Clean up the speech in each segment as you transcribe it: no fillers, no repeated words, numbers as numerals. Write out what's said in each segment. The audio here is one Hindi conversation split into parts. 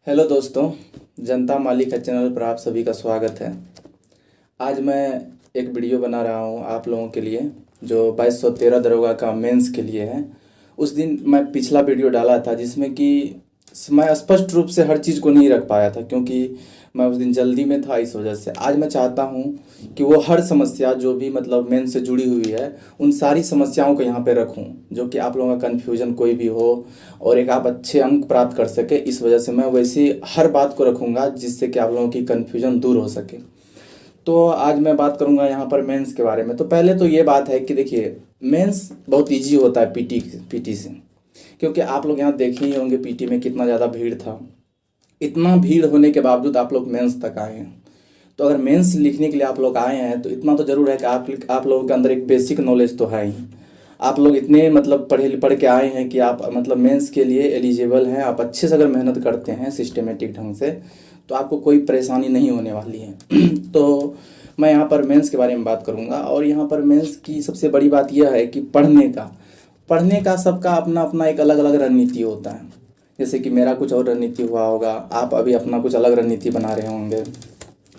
हेलो दोस्तों, जनता मालिक है चैनल पर आप सभी का स्वागत है। आज मैं एक वीडियो बना रहा हूँ आप लोगों के लिए जो 2213 दरोगा का मेंस के लिए है। उस दिन मैं पिछला वीडियो डाला था जिसमें कि मैं स्पष्ट रूप से हर चीज़ को नहीं रख पाया था क्योंकि मैं उस दिन जल्दी में था। इस वजह से आज मैं चाहता हूँ कि वो हर समस्या जो भी मतलब मेंस से जुड़ी हुई है उन सारी समस्याओं को यहाँ पे रखूँ, जो कि आप लोगों का कन्फ्यूजन कोई भी हो और एक आप अच्छे अंक प्राप्त कर सके। इस वजह से मैं वैसी हर बात को रखूँगा जिससे कि आप लोगों की कन्फ्यूजन दूर हो सके। तो आज मैं बात करूँगा यहाँ पर मेंस के बारे में। तो पहले तो ये बात है कि देखिए, मेंस बहुत ईजी होता है पीटी से, क्योंकि आप लोग यहाँ देखे ही होंगे पीटी में कितना ज़्यादा भीड़ था। इतना भीड़ होने के बावजूद आप लोग मेंस तक आए हैं। तो अगर मेंस लिखने के लिए आप लोग आए हैं तो इतना तो ज़रूर है कि आप लोगों के अंदर एक बेसिक नॉलेज तो है ही। आप लोग इतने मतलब पढ़ के आए हैं कि आप मतलब मेंस के लिए एलिजिबल हैं। आप अच्छे से अगर मेहनत करते हैं सिस्टमेटिक ढंग से तो आपको कोई परेशानी नहीं होने वाली है। तो मैं यहाँ पर मेंस के बारे में बात करूँगा। और यहाँ पर मेंस की सबसे बड़ी बात यह है कि पढ़ने का सबका अपना अपना एक अलग अलग रणनीति होता है। जैसे कि मेरा कुछ और रणनीति हुआ होगा, आप अभी अपना कुछ अलग रणनीति बना रहे होंगे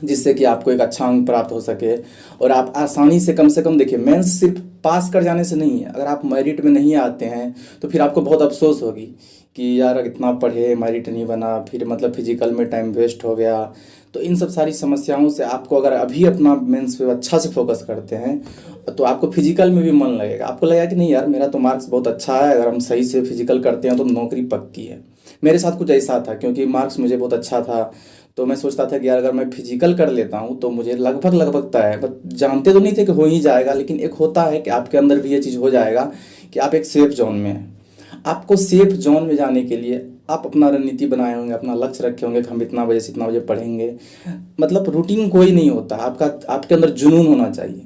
जिससे कि आपको एक अच्छा अंक प्राप्त हो सके और आप आसानी से कम देखिए, मेंस सिर्फ पास कर जाने से नहीं है। अगर आप मेरिट में नहीं आते हैं तो फिर आपको बहुत अफसोस होगी कि यार इतना पढ़े मेरिट नहीं बना, फिर मतलब फिजिकल में टाइम वेस्ट हो गया। तो इन सब सारी समस्याओं से आपको अगर अभी अपना मेंस पे अच्छा से फोकस करते हैं तो आपको फिजिकल में भी मन लगेगा। आपको लगेगा कि नहीं यार, मेरा तो मार्क्स बहुत अच्छा है, अगर हम सही से फिजिकल करते हैं तो नौकरी पक्की है। मेरे साथ कुछ ऐसा था क्योंकि मार्क्स मुझे बहुत अच्छा था, तो मैं सोचता था कि यार अगर मैं फिजिकल कर लेता हूँ तो मुझे लगभग तय है। बट जानते तो नहीं थे कि हो ही जाएगा, लेकिन एक होता है कि आपके अंदर भी ये चीज़ हो जाएगा कि आप एक सेफ जोन में हैं। आपको सेफ जोन में जाने के लिए आप अपना रणनीति बनाए होंगे, अपना लक्ष्य रखे होंगे कि हम इतना बजे से इतना बजे पढ़ेंगे। मतलब रूटीन कोई नहीं होता आपका, आपके अंदर जुनून होना चाहिए।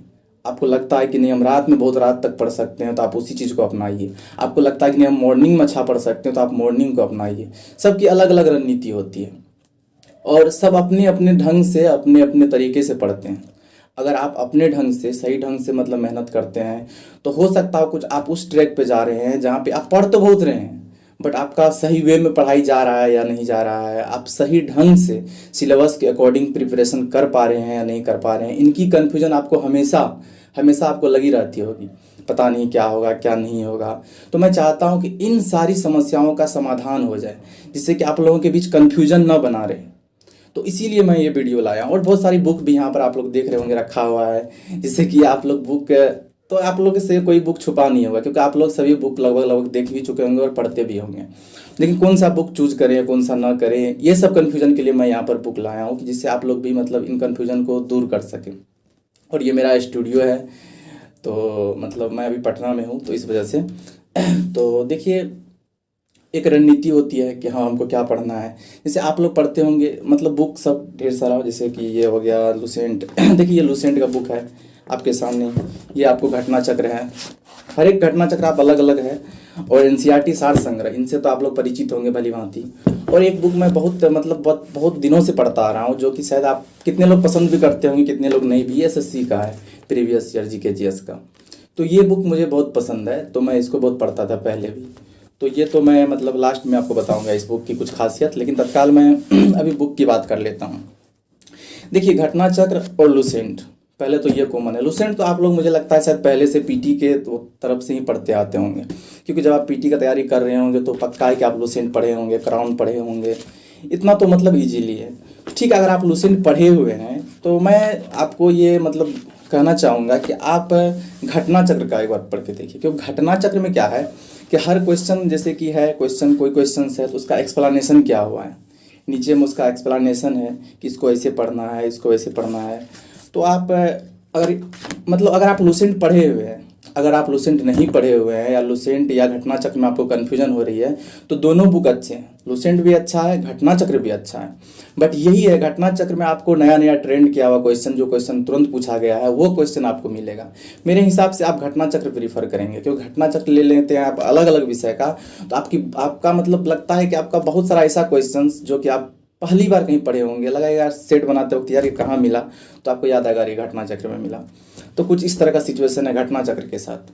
आपको लगता है कि नहीं हम रात में बहुत रात तक पढ़ सकते हैं तो आप उसी चीज़ को अपनाइए। आपको लगता है कि नहीं हम मॉर्निंग में अच्छा पढ़ सकते हैं तो आप मॉर्निंग को अपनाइए। सबकी अलग अलग रणनीति होती है और सब अपने अपने ढंग से अपने अपने तरीके से पढ़ते हैं। अगर आप अपने ढंग से सही ढंग से मतलब मेहनत करते हैं तो हो सकता है कुछ आप उस ट्रैक पे जा रहे हैं जहाँ पे आप पढ़ तो बहुत रहे हैं बट आपका सही वे में पढ़ाई जा रहा है या नहीं जा रहा है, आप सही ढंग से सिलेबस के अकॉर्डिंग प्रिपरेशन कर पा रहे हैं या नहीं कर पा रहे हैं। इनकी कन्फ्यूजन आपको हमेशा हमेशा आपको लगी रहती होगी, पता नहीं क्या होगा क्या नहीं होगा। तो मैं चाहता हूँ कि इन सारी समस्याओं का समाधान हो जाए जिससे कि आप लोगों के बीच कन्फ्यूजन न बना रहे। तो इसीलिए मैं ये वीडियो लाया और बहुत सारी बुक भी यहाँ पर आप लोग देख रहे होंगे रखा हुआ है, जिससे कि आप लोग बुक, तो आप लोग से कोई बुक छुपा नहीं होगा क्योंकि आप लोग सभी बुक लगभग देख भी चुके होंगे और पढ़ते भी होंगे। लेकिन कौन सा बुक चूज करें कौन सा ना करें, ये सब कन्फ्यूजन के लिए मैं यहाँ पर बुक लाया हूँ कि जिससे आप लोग भी मतलब इन कन्फ्यूजन को दूर कर सकें। और ये मेरा स्टूडियो है, तो मतलब मैं अभी पटना में हूँ तो इस वजह से तो देखिए, एक रणनीति होती है कि हाँ हमको क्या पढ़ना है। जैसे आप लोग पढ़ते होंगे मतलब बुक सब ढेर सारा, जैसे कि ये हो गया लुसेंट देखिए ये लुसेंट का बुक है आपके सामने। ये आपको घटना चक्र है, हर एक घटना चक्र आप अलग अलग है। और एनसीईआरटी सार संग्रह, इनसे तो आप लोग परिचित होंगे भली भांति। और एक बुक मैं बहुत मतलब बहुत दिनों से पढ़ता आ रहा हूँ जो कि शायद आप कितने लोग पसंद भी करते होंगे कितने लोग नहीं भी, एसएससी का है, प्रीवियस ईयर जीके जीएस का। तो ये बुक मुझे बहुत पसंद है तो मैं इसको बहुत पढ़ता था पहले भी। तो ये तो मैं मतलब लास्ट में आपको बताऊंगा इस बुक की कुछ खासियत, लेकिन तत्काल मैं अभी बुक की बात कर लेता हूँ। देखिए घटना चक्र और लुसेंट, पहले तो ये कॉमन है। लुसेंट तो आप लोग मुझे लगता है शायद पहले से पीटी के तो तरफ से ही पढ़ते आते होंगे, क्योंकि जब आप पीटी का तैयारी कर रहे होंगे तो पक्का है कि आप लुसेंट पढ़े होंगे, क्राउन पढ़े होंगे। इतना तो मतलब इजीली है। ठीक है, अगर आप लुसेंट पढ़े हुए हैं तो मैं आपको ये मतलब कहना चाहूँगा कि आप घटना चक्र का एक बार पढ़ के देखिए। क्योंकि घटना चक्र में क्या है कि हर क्वेश्चन, जैसे कि है क्वेश्चन, कोई क्वेश्चन है तो उसका एक्सप्लेनेशन क्या हुआ है, नीचे में उसका एक्सप्लेनेशन है कि इसको ऐसे पढ़ना है इसको ऐसे पढ़ना है। तो आप अगर मतलब अगर आप लुसेंट पढ़े हुए हैं, अगर आप लुसेंट नहीं पढ़े हुए हैं या लुसेंट या घटना चक्र में आपको कन्फ्यूजन हो रही है तो दोनों बुक अच्छे हैं। लुसेंट भी अच्छा है, घटना चक्र भी अच्छा है। बट यही है, घटना चक्र में आपको नया नया ट्रेंड किया हुआ क्वेश्चन, जो क्वेश्चन तुरंत पूछा गया है वो क्वेश्चन आपको मिलेगा। मेरे हिसाब से आप घटना चक्र प्रीफर करेंगे, क्योंकि घटना चक्र ले लेते हैं आप अलग अलग विषय का तो आपका मतलब लगता है कि आपका बहुत सारा ऐसा क्वेश्चन जो कि आप पहली बार कहीं पढ़े होंगे, लगेगा यार सेट बनाते वक्त यार ये कहाँ मिला, तो आपको याद आएगा ये घटना चक्र में मिला। तो कुछ इस तरह का सिचुएशन है घटना चक्र के साथ।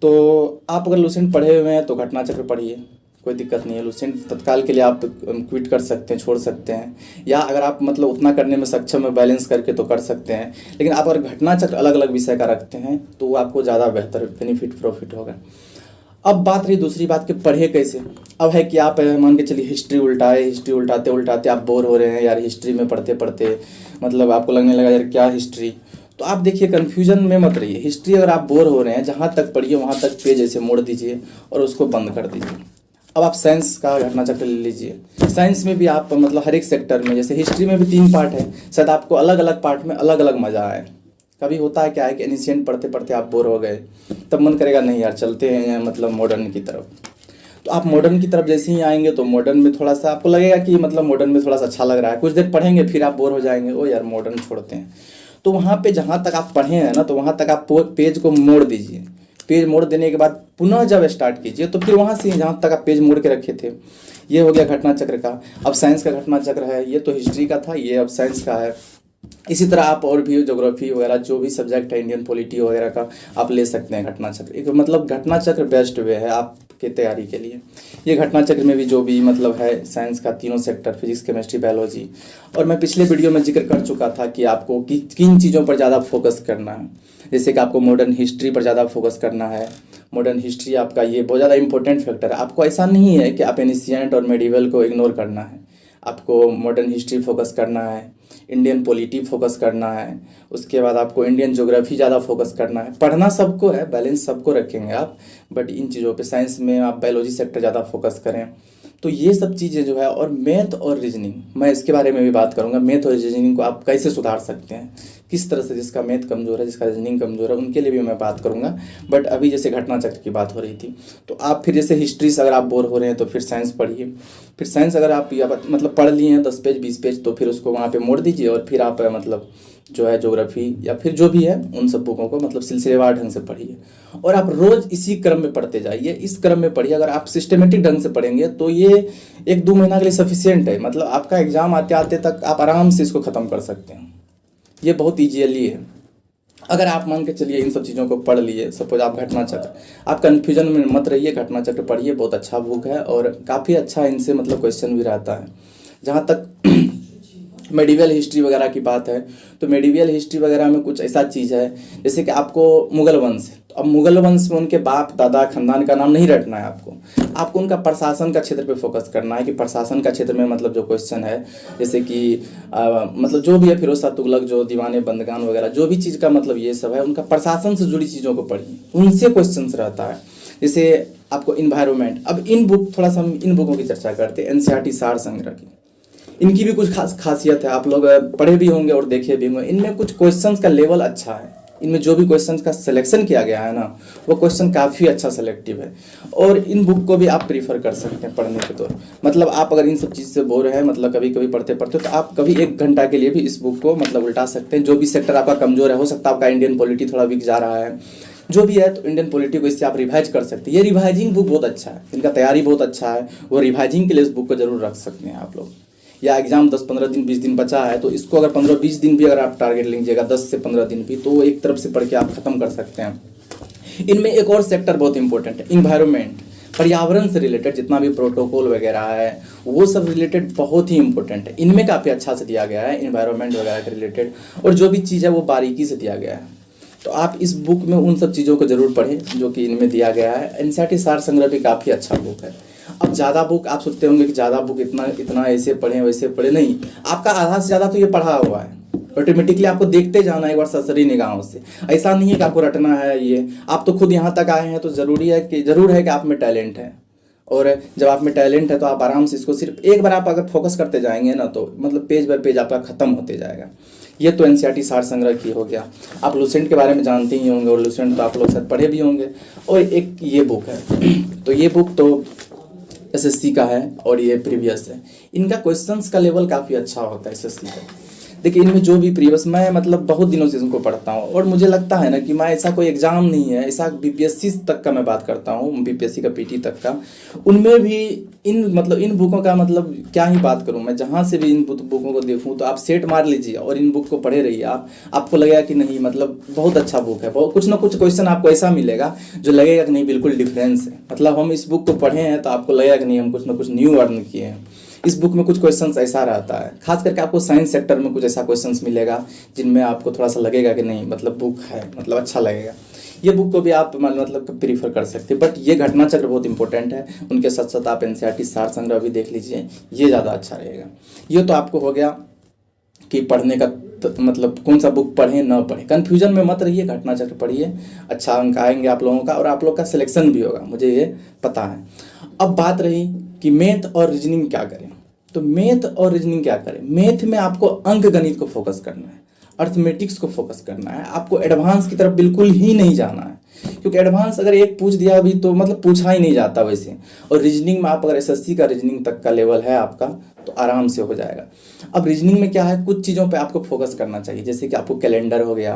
तो आप अगर लुसेंट पढ़े हुए हैं तो घटना चक्र पढ़िए, कोई दिक्कत नहीं है। लूसेंट तत्काल के लिए आप क्विट कर सकते हैं, छोड़ सकते हैं, या अगर आप मतलब उतना करने में सक्षम है बैलेंस करके तो कर सकते हैं। लेकिन आप अगर घटना चक्र अलग अलग विषय का रखते हैं तो वो आपको ज़्यादा बेहतर बेनिफिट प्रॉफिट होगा। अब बात रही दूसरी बात कि पढ़े कैसे। अब है कि आप मान के चलिए हिस्ट्री उल्टाए, हिस्ट्री उल्टाते उल्टाते आप बोर हो रहे हैं यार, हिस्ट्री में पढ़ते पढ़ते मतलब आपको लगने लगा यार क्या हिस्ट्री। तो आप देखिए कन्फ्यूजन में मत रहिए। हिस्ट्री अगर आप बोर हो रहे हैं, जहाँ तक पढ़िए वहाँ तक पेज ऐसे मोड़ दीजिए और उसको बंद कर दीजिए। अब आप साइंस का घटना चक्र ले लीजिए। साइंस में भी आप मतलब हर एक सेक्टर में, जैसे हिस्ट्री में भी 3 पार्ट है, शायद आपको अलग अलग पार्ट में अलग अलग मज़ा आए। कभी होता है क्या है कि एनिशिएंट पढ़ते पढ़ते आप बोर हो गए, तब मन करेगा नहीं यार चलते हैं मतलब मॉडर्न की तरफ। तो आप मॉडर्न की तरफ जैसे ही आएंगे तो मॉडर्न में थोड़ा सा आपको लगेगा कि मतलब मॉडर्न में थोड़ा सा अच्छा लग रहा है, कुछ देर पढ़ेंगे फिर आप बोर हो जाएंगे, ओ यार मॉडर्न छोड़ते हैं। तो वहाँ पे जहाँ तक आप पढ़े हैं ना, तो वहाँ तक आप पेज को मोड़ दीजिए। पेज मोड़ देने के बाद पुनः जब स्टार्ट कीजिए तो फिर वहाँ से जहाँ तक आप पेज मोड़ के रखे थे, ये हो गया घटना चक्र का। अब साइंस का घटना चक्र है, ये तो हिस्ट्री का था, ये अब साइंस का है। इसी तरह आप और भी ज्योग्राफी वगैरह जो भी सब्जेक्ट है, इंडियन पॉलिटी वगैरह का आप ले सकते हैं घटना चक्र। एक मतलब घटना चक्र बेस्ट वे है आपके तैयारी के लिए। ये घटना चक्र में भी जो भी मतलब है साइंस का तीनों सेक्टर, फिजिक्स केमिस्ट्री बायोलॉजी, और मैं पिछले वीडियो में जिक्र कर चुका था कि आपको किन चीज़ों पर ज़्यादा फोकस करना है। जैसे कि आपको मॉडर्न हिस्ट्री पर ज़्यादा फोकस करना है। मॉडर्न हिस्ट्री आपका ये बहुत ज़्यादा इंपॉर्टेंट फैक्टर है। आपको ऐसा नहीं है कि आप एनिशिएंट और मेडिवल को इग्नोर करना है, आपको मॉडर्न हिस्ट्री फोकस करना है, इंडियन पॉलिटी फोकस करना है, उसके बाद आपको इंडियन ज्योग्राफी ज़्यादा फोकस करना है। पढ़ना सबको है, बैलेंस सबको रखेंगे आप, बट इन चीज़ों पे साइंस में आप बायोलॉजी सेक्टर ज़्यादा फोकस करें। तो ये सब चीज़ें जो है, और मैथ और रीजनिंग, मैं इसके बारे में भी बात करूँगा। मैथ और रीजनिंग को आप कैसे सुधार सकते हैं, किस तरह से, जिसका मैथ कमज़ोर है, जिसका रीजनिंग कमज़ोर है, उनके लिए भी मैं बात करूँगा। बट अभी जैसे घटना चक्र की बात हो रही थी, तो आप फिर जैसे हिस्ट्री से अगर आप बोर हो रहे हैं तो फिर साइंस पढ़िए। फिर साइंस अगर आप मतलब पढ़ लिए हैं 10 पेज 20 पेज, तो फिर उसको वहाँ पे मोड़ दीजिए और फिर आप मतलब जो है ज्योग्राफी या फिर जो भी है उन सब बुकों को मतलब सिलसिलेवार ढंग से पढ़िए। और आप रोज़ इसी क्रम में पढ़ते जाइए, इस क्रम में पढ़िए। अगर आप सिस्टमेटिक ढंग से पढ़ेंगे तो ये 1-2 महीना के लिए सफिशियंट है। मतलब आपका एग्जाम आते आते तक आप आराम से इसको ख़त्म कर सकते हैं। ये बहुत ईजीली है। अगर आप मान के चलिए इन सब चीज़ों को पढ़ लिए, सपोज आप घटना चक्र, आप कन्फ्यूजन में मत रहिए, घटना चक्र पढ़िए, बहुत अच्छा बुक है और काफ़ी अच्छा इनसे मतलब क्वेश्चन भी रहता है। जहाँ तक मेडिवल हिस्ट्री वगैरह की बात है, तो मेडिवल हिस्ट्री वगैरह में कुछ ऐसा चीज़ है जैसे कि आपको मुगल वंश, तो अब मुगल वंश में उनके बाप दादा खानदान का नाम नहीं रटना है आपको उनका प्रशासन का क्षेत्र पे फोकस करना है कि प्रशासन का क्षेत्र में मतलब जो क्वेश्चन है, जैसे कि मतलब जो भी है फिरोज शाह तुगलक, जो दीवाने बंदगान वगैरह जो भी चीज़ का मतलब ये सब है, उनका प्रशासन से जुड़ी चीज़ों को पढ़िए, उनसे क्वेश्चन रहता है। जैसे आपको इन्वायरमेंट, अब इन बुक थोड़ा सा हम इन बुकों की चर्चा करते हैं, एनसीईआरटी सार संग्रह की। इनकी भी कुछ खासियत है, आप लोग पढ़े भी होंगे और देखे भी होंगे। इनमें कुछ क्वेश्चंस का लेवल अच्छा है, इनमें जो भी क्वेश्चंस का सिलेक्शन किया गया है ना, वो क्वेश्चन काफ़ी अच्छा सेलेक्टिव है। और इन बुक को भी आप प्रीफर कर सकते हैं पढ़ने के तौर, मतलब आप अगर इन सब चीज़ से बोर है, मतलब कभी कभी पढ़ते पढ़ते, तो आप कभी 1 घंटा के लिए भी इस बुक को मतलब उल्टा सकते हैं। जो भी सेक्टर आपका कमजोर है, हो सकता है आपका इंडियन पॉलिटी थोड़ा वीक जा रहा है, जो भी है, तो इंडियन पॉलिटी को इससे आप रिवाइज कर सकते हैं। ये रिवाइजिंग बुक बहुत अच्छा है, इनका तैयारी बहुत अच्छा है, वो रिवाइजिंग के लिए इस बुक को जरूर रख सकते हैं आप लोग। या एग्जाम 10-15 दिन 20 दिन बचा है, तो इसको अगर 15-20 दिन भी अगर आप टारगेट लीजिएगा, 10 से 15 दिन भी, तो एक तरफ से पढ़ के आप खत्म कर सकते हैं। इनमें एक और सेक्टर बहुत इंपॉर्टेंट है, इन्वायरमेंट, पर्यावरण से रिलेटेड जितना भी प्रोटोकॉल वगैरह है वो सब रिलेटेड बहुत ही इंपॉर्टेंट है। इनमें काफ़ी अच्छा से दिया गया है इन्वायरमेंट वगैरह के रिलेटेड, और जो भी चीज़ है वो बारीकी से दिया गया है। तो आप इस बुक में उन सब चीज़ों को जरूर पढ़ें जो कि इनमें दिया गया है। एनसीईआरटी सार संग्रह भी काफ़ी अच्छा बुक है। अब ज़्यादा बुक आप सोचते होंगे कि ज़्यादा बुक इतना ऐसे पढ़ें वैसे पढ़े, नहीं, आपका आधा से ज़्यादा तो ये पढ़ा हुआ है। ऑटोमेटिकली आपको देखते जाना एक बार सरसरी निगाहों से, ऐसा नहीं है कि आपको रटना है। ये आप तो खुद यहाँ तक आए हैं, तो ज़रूर है कि आप में टैलेंट है, और जब आप में टैलेंट है तो आप आराम से इसको सिर्फ एक बार आप अगर फोकस करते जाएंगे ना, तो मतलब पेज बाय पेज आपका खत्म होते जाएगा। ये तो एनसीईआरटी सार संग्रह की हो गया। आप लूसेंट के बारे में जानते ही होंगे, और लूसेंट तो आप लोग शायद पढ़े भी होंगे। और एक ये बुक है, तो ये बुक तो एसएससी का है और ये प्रीवियस है। इनका क्वेश्चंस का लेवल काफ़ी अच्छा होता है एसएससी का। देखिए इनमें जो भी प्रीवियस, मैं मतलब बहुत दिनों से इनको पढ़ता हूँ और मुझे लगता है ना कि मैं ऐसा कोई एग्जाम नहीं है, ऐसा बीपीएससी तक का मैं बात करता हूँ, बीपीएससी का पीटी तक का, उनमें भी इन बुकों का मतलब क्या ही बात करूँ मैं, जहाँ से भी इन बुकों को देखूँ तो आप सेट मार लीजिए और इन बुक को पढ़े रहिए आप, आपको लगेगा कि नहीं मतलब बहुत अच्छा बुक है, बहुत कुछ ना कुछ क्वेश्चन आपको ऐसा मिलेगा जो लगेगा कि नहीं बिल्कुल डिफरेंस है, मतलब हम इस बुक को पढ़े हैं तो आपको लगेगा कि नहीं हम कुछ ना कुछ न्यू अर्न किए हैं। इस बुक में कुछ क्वेश्चंस ऐसा रहता है, खास करके आपको साइंस सेक्टर में कुछ ऐसा क्वेश्चंस मिलेगा जिनमें आपको थोड़ा सा लगेगा कि नहीं मतलब बुक है, मतलब अच्छा लगेगा। ये बुक को भी आप मतलब प्रीफर कर सकते हैं, बट ये घटना चक्र बहुत इंपॉर्टेंट है, उनके साथ साथ आप एनसीईआरटी सार संग्रह भी देख लीजिए, ये ज़्यादा अच्छा रहेगा। ये तो आपको हो गया कि पढ़ने का मतलब कौन सा बुक पढ़ें ना पढ़ें, कन्फ्यूजन में मत रहिए, घटना चक्र पढ़िए, अच्छा अंक आएंगे आप लोगों का और आप लोग का सिलेक्शन भी होगा, मुझे ये पता है। अब बात रही कि मैथ और रीजनिंग क्या करें, तो मैथ और रीजनिंग क्या करें, मैथ में आपको अंक गणित को फोकस करना है, अर्थमेटिक्स को फोकस करना है, आपको एडवांस की तरफ बिल्कुल ही नहीं जाना है, क्योंकि एडवांस अगर एक पूछ दिया अभी तो मतलब पूछा ही नहीं जाता वैसे, और रीजनिंग में आप अगर एसएससी का रीजनिंग तक का लेवल है आपका तो आराम से हो जाएगा। अब रीजनिंग में क्या है, कुछ चीज़ों पे आपको फोकस करना चाहिए, जैसे कि आपको कैलेंडर हो गया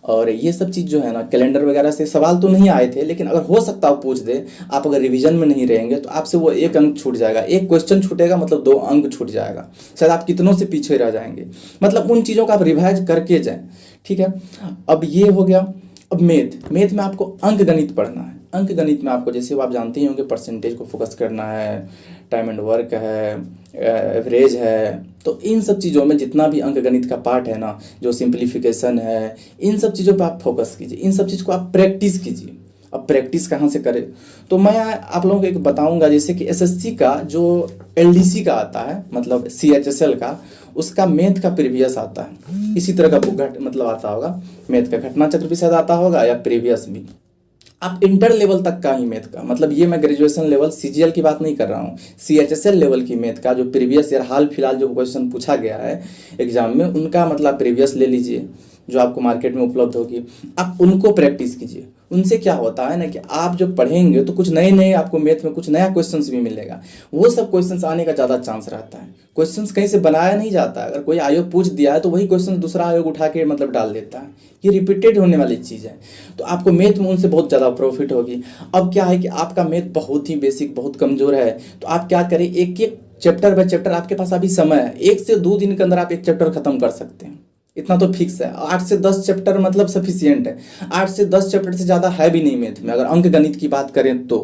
और ये सब चीज़ जो है ना, कैलेंडर वगैरह से सवाल तो नहीं आए थे, लेकिन अगर हो सकता है पूछ दे, आप अगर रिवीजन में नहीं रहेंगे तो आपसे वो एक अंक छूट जाएगा, एक क्वेश्चन छूटेगा मतलब 2 अंक छूट जाएगा, शायद आप कितनों से पीछे रह जाएंगे, मतलब उन चीज़ों का आप रिवाइज करके जाएं, ठीक है। अब ये हो गया। अब मैथ में आपको अंक गणित पढ़ना है, अंक गणित में आपको जैसे आप जानते ही होंगे परसेंटेज को फोकस करना है, टाइम एंड वर्क है, एवरेज है, तो इन सब चीज़ों में जितना भी अंक गणित का पार्ट है ना, जो सिंप्लीफिकेशन है, इन सब चीज़ों पे आप फोकस कीजिए, इन सब चीज़ को आप प्रैक्टिस कीजिए। अब प्रैक्टिस कहाँ से करें, तो मैं आप लोगों को एक बताऊंगा, जैसे कि एसएससी का जो एलडीसी का आता है मतलब सीएचएसएल का, उसका मैथ का प्रीवियस आता है, इसी तरह का बुक मतलब आता होगा, मैथ का घटना चक्र भी शायद आता होगा या प्रीवियस भी। आप इंटर लेवल तक का ही मैथ का, मतलब ये मैं ग्रेजुएशन लेवल सीजीएल की बात नहीं कर रहा हूँ, सीएचएसएल लेवल की मैथ का जो प्रीवियस ईयर हाल फिलहाल जो क्वेश्चन पूछा गया है एग्जाम में, उनका मतलब प्रीवियस ले लीजिए जो आपको मार्केट में उपलब्ध होगी, आप उनको प्रैक्टिस कीजिए। उनसे क्या होता है ना कि आप जब पढ़ेंगे तो कुछ नए नए आपको मैथ में कुछ नया क्वेश्चंस भी मिलेगा, वो सब क्वेश्चंस आने का ज़्यादा चांस रहता है। क्वेश्चंस कहीं से बनाया नहीं जाता, अगर कोई आयोग पूछ दिया है तो वही क्वेश्चन दूसरा आयोग उठा के मतलब डाल देता है, ये रिपीटेड होने वाली चीज़ है, तो आपको मैथ में उनसे बहुत ज़्यादा प्रॉफिट होगी। अब क्या है कि आपका मैथ बहुत ही बेसिक बहुत कमज़ोर है, तो आप क्या करें, एक एक चैप्टर बाय चैप्टर, आपके पास अभी समय है, 1 से 2 दिन के अंदर आप एक चैप्टर खत्म कर सकते हैं, इतना तो फिक्स है। 8 से 10 चैप्टर मतलब सफिशियंट है, 8 से 10 चैप्टर से ज़्यादा है भी नहीं मैथ में, अगर अंक गणित की बात करें तो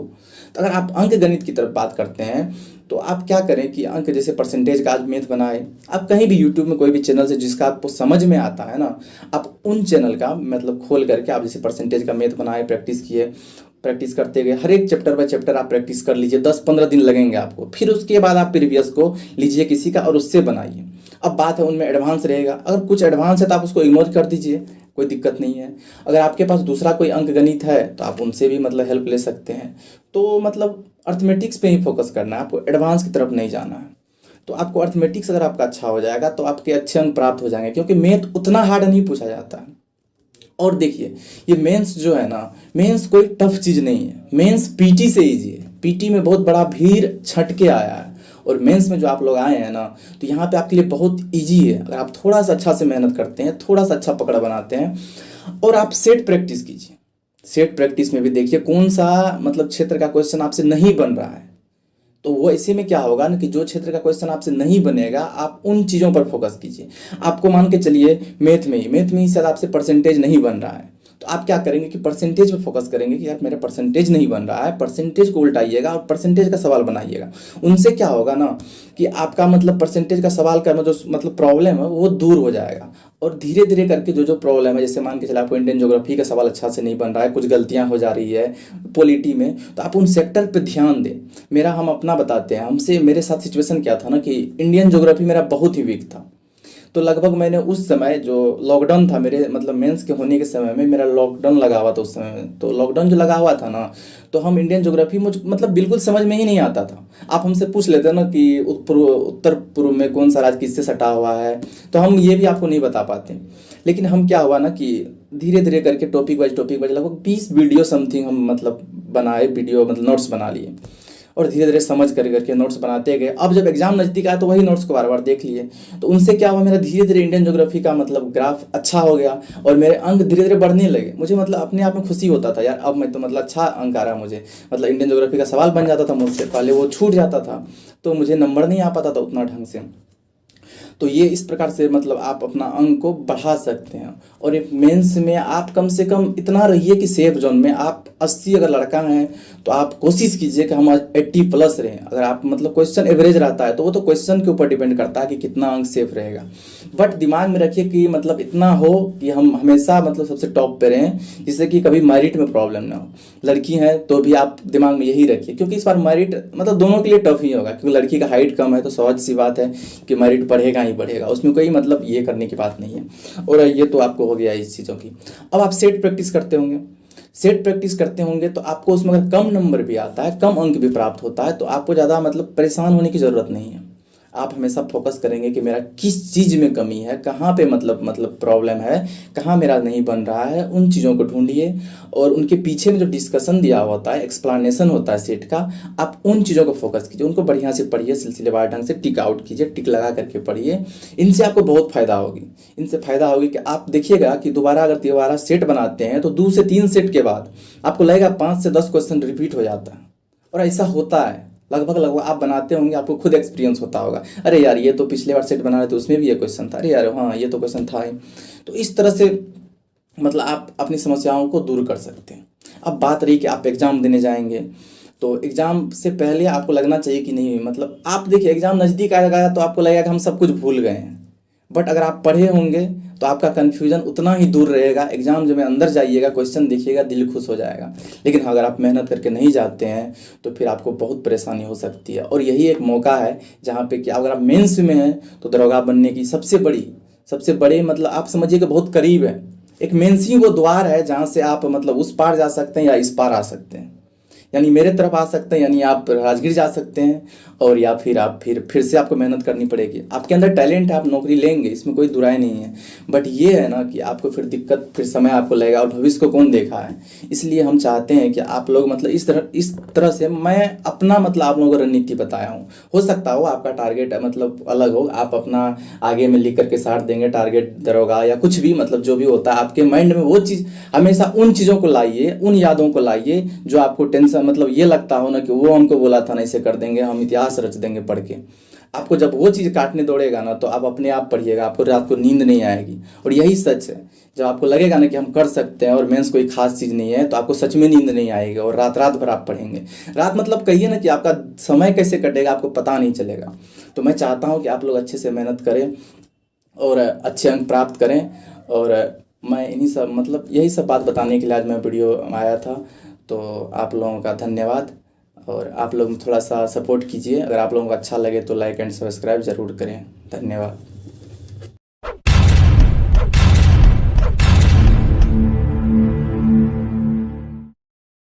अगर आप अंक गणित की तरफ बात करते हैं तो आप क्या करें कि अंक जैसे परसेंटेज का आज मैथ बनाए, आप कहीं भी यूट्यूब में कोई भी चैनल से जिसका आपको समझ में आता है ना, आप उन चैनल का मतलब खोल करके आप जैसे परसेंटेज का मैथ बनाए, प्रैक्टिस किए, प्रैक्टिस करते गए, हर एक चैप्टर बाय चैप्टर आप प्रैक्टिस कर लीजिए, 10-15 दिन लगेंगे आपको, फिर उसके बाद आप प्रीवियस को लीजिए किसी का और उससे बनाइए। अब बात है उनमें एडवांस रहेगा, अगर कुछ एडवांस है तो आप उसको इग्नोर कर दीजिए, कोई दिक्कत नहीं है। अगर आपके पास दूसरा कोई अंक गणित है तो आप उनसे भी मतलब हेल्प ले सकते हैं। तो मतलब अर्थमेटिक्स पे ही फोकस करना है, आपको एडवांस की तरफ नहीं जाना है। तो आपको अर्थमेटिक्स अगर आपका अच्छा हो जाएगा तो आपके अच्छे अंक प्राप्त हो जाएंगे, क्योंकि मैथ उतना हार्ड नहीं पूछा जाता है। और देखिए ये मेंस जो है ना, मेंस कोई टफ चीज़ नहीं है, मेंस पीटी से ईजी है, पीटी में बहुत बड़ा भीड़ छट के आया है, और मेंस में जो आप लोग आए हैं ना तो यहाँ पे आपके लिए बहुत इजी है, अगर आप थोड़ा सा अच्छा से मेहनत करते हैं, थोड़ा सा अच्छा पकड़ बनाते हैं और आप सेट प्रैक्टिस कीजिए। सेट प्रैक्टिस में भी देखिए कौन सा मतलब क्षेत्र का क्वेश्चन आपसे नहीं बन रहा है, तो वो ऐसे में क्या होगा ना कि जो क्षेत्र का क्वेश्चन आपसे नहीं बनेगा आप उन चीज़ों पर फोकस कीजिए। आपको मान के चलिए मैथ में ही शायद आपसे परसेंटेज नहीं बन रहा है, तो आप क्या करेंगे कि परसेंटेज पे फोकस करेंगे कि यार मेरा परसेंटेज नहीं बन रहा है, परसेंटेज को उल्टाइएगा और परसेंटेज का सवाल बनाइएगा। उनसे क्या होगा ना कि आपका मतलब परसेंटेज का सवाल करना जो मतलब प्रॉब्लम है वो दूर हो जाएगा, और धीरे धीरे करके जो जो प्रॉब्लम है, जैसे मान के चले आपको इंडियन ज्योग्राफी का सवाल अच्छा से नहीं बन रहा है, कुछ गलतियां हो जा रही है पॉलिटी में, तो आप उन सेक्टर पे ध्यान दें। मेरा हम अपना बताते हैं, हमसे मेरे साथ सिचुएशन क्या था ना कि इंडियन ज्योग्राफी मेरा बहुत ही वीक था, तो लगभग मैंने उस समय जो लॉकडाउन था मेरे मतलब मेंस के होने के समय में, मेरा लॉकडाउन लगा हुआ था उस समय में, तो लॉकडाउन जो लगा हुआ था ना तो हम इंडियन ज्योग्राफी मुझ मतलब बिल्कुल समझ में ही नहीं आता था। आप हमसे पूछ लेते ना कि उत्तर पूर्व में कौन सा राज्य किससे सटा हुआ है, तो हम ये भी आपको नहीं बता पाते। लेकिन हम क्या हुआ ना कि धीरे धीरे करके टॉपिक वाइज लगभग 20 वीडियो समथिंग हम मतलब बनाए, वीडियो मतलब नोट्स बना लिए, और धीरे धीरे समझ कर करके नोट्स बनाते गए। अब जब एग्जाम नज़दीक आया तो वही नोट्स को बार बार देख लिए, तो उनसे क्या हुआ, मेरा धीरे धीरे इंडियन ज्योग्राफी का मतलब ग्राफ अच्छा हो गया और मेरे अंक धीरे धीरे बढ़ने लगे। मुझे मतलब अपने आप में खुशी होता था यार, अब मैं तो मतलब अच्छा अंक आ रहा मुझे, मतलब इंडियन ज्योग्राफी का सवाल बन जाता था मुझसे, पहले वो छूट जाता था तो मुझे नंबर नहीं आ पाता था उतना ढंग से। तो ये इस प्रकार से मतलब आप अपना अंक को बढ़ा सकते हैं। और एक मेंस में आप कम से कम इतना रहिए कि सेफ जोन में, आप 80 अगर लड़का हैं तो आप कोशिश कीजिए कि हम 80+ रहें। अगर आप मतलब क्वेश्चन एवरेज रहता है तो वो तो क्वेश्चन के ऊपर डिपेंड करता है कि कितना अंक सेफ रहेगा, बट दिमाग में रखिए कि मतलब इतना हो कि हम हमेशा मतलब सबसे टॉप पे रहें, जिससे कि कभी मेरिट में प्रॉब्लम ना हो। लड़की हैं तो भी आप दिमाग में यही रखिए, क्योंकि इस बार मेरिट मतलब दोनों के लिए टफ ही होगा, क्योंकि लड़की का हाइट कम है तो सहज सी बात है कि मेरिट बढ़ेगा ही बढ़ेगा, उसमें कोई मतलब ये करने की बात नहीं है। और ये तो आपको हो गया इस चीज़ों की। अब आप सेट प्रैक्टिस करते होंगे, सेट प्रैक्टिस करते होंगे तो आपको उसमें अगर कम नंबर भी आता है, कम अंक भी प्राप्त होता है, तो आपको ज़्यादा मतलब परेशान होने की ज़रूरत नहीं है। आप हमेशा फोकस करेंगे कि मेरा किस चीज़ में कमी है, कहाँ पे मतलब प्रॉब्लम है, कहाँ मेरा नहीं बन रहा है, उन चीज़ों को ढूंढिए। और उनके पीछे में जो डिस्कशन दिया होता है, एक्सप्लेनेशन होता है सेट का, आप उन चीज़ों को फोकस कीजिए, उनको बढ़िया से पढ़िए, सिलसिलेवार ढंग से टिक आउट कीजिए, टिक लगा करके पढ़िए। इनसे आपको बहुत फ़ायदा होगी। इनसे फ़ायदा होगी कि आप देखिएगा कि दोबारा अगर दोबारा सेट बनाते हैं तो 2 से 3 सेट के बाद आपको लगेगा 5 से 10 क्वेश्चन रिपीट हो जाता है। और ऐसा होता है, लगभग आप बनाते होंगे, आपको खुद एक्सपीरियंस होता होगा, अरे यार ये तो पिछले बार सेट बना रहे थे उसमें भी ये क्वेश्चन था, अरे यार हाँ ये तो क्वेश्चन था ही। तो इस तरह से मतलब आप अपनी समस्याओं को दूर कर सकते हैं। अब बात रही कि आप एग्ज़ाम देने जाएंगे, तो एग्ज़ाम से पहले आपको लगना चाहिए कि नहीं, मतलब आप देखिए एग्ज़ाम नज़दीक आएगा तो आपको लगेगा कि हम सब कुछ भूल गए हैं, बट अगर आप पढ़े होंगे तो आपका कन्फ्यूजन उतना ही दूर रहेगा। एग्जाम जब अंदर जाइएगा, क्वेश्चन देखिएगा, दिल खुश हो जाएगा। लेकिन अगर आप मेहनत करके नहीं जाते हैं तो फिर आपको बहुत परेशानी हो सकती है। और यही एक मौका है जहाँ पे कि अगर आप मेंस में हैं तो दरोगा बनने की सबसे बड़ी मतलब आप समझिए कि बहुत करीब है। एक मेंस ही वो द्वार है जहाँ से आप मतलब उस पार जा सकते हैं या इस पार आ सकते हैं, यानी मेरे तरफ आ सकते हैं, यानी आप राजगीर जा सकते हैं, और या फिर आप फिर से आपको मेहनत करनी पड़ेगी। आपके अंदर टैलेंट है, आप नौकरी लेंगे, इसमें कोई दुराई नहीं है, बट ये है ना कि आपको फिर दिक्कत, फिर समय आपको लगेगा, और भविष्य को कौन देखा है। इसलिए हम चाहते हैं कि आप लोग मतलब इस तरह से मैं अपना मतलब आप लोगों को रणनीति बताया हूँ। हो सकता हो आपका टारगेट मतलब अलग हो, आप अपना आगे में लिख करके साट देंगे टारगेट दरोगा या कुछ भी, मतलब जो भी होता है आपके माइंड में वो चीज़, हमेशा उन चीज़ों को लाइए, उन यादों को लाइए जो आपको टेंशन मतलब ये लगता हो ना कि वो हमको बोला था ना इसे कर देंगे, हम इतिहास रच देंगे पढ़ के। आपको जब वो चीज़ काटने दौड़ेगा ना तो आप अपने आप पढ़िएगा, आपको रात को नींद नहीं आएगी। और यही सच है, जब आपको लगेगा ना कि हम कर सकते हैं और मेंस कोई खास चीज़ नहीं है, तो आपको सच में नींद नहीं आएगी और रात रात भर आप पढ़ेंगे। रात मतलब कहिए ना कि आपका समय कैसे कटेगा आपको पता नहीं चलेगा। तो मैं चाहता हूँ कि आप लोग अच्छे से मेहनत करें और अच्छे अंक प्राप्त करें। और मैं इन्हीं सब मतलब यही सब बात बताने के लिए आज मैं वीडियो आया था। तो आप लोगों का धन्यवाद, और आप लोग थोड़ा सा सपोर्ट कीजिए। अगर आप लोगों को अच्छा लगे तो लाइक एंड सब्सक्राइब ज़रूर करें। धन्यवाद।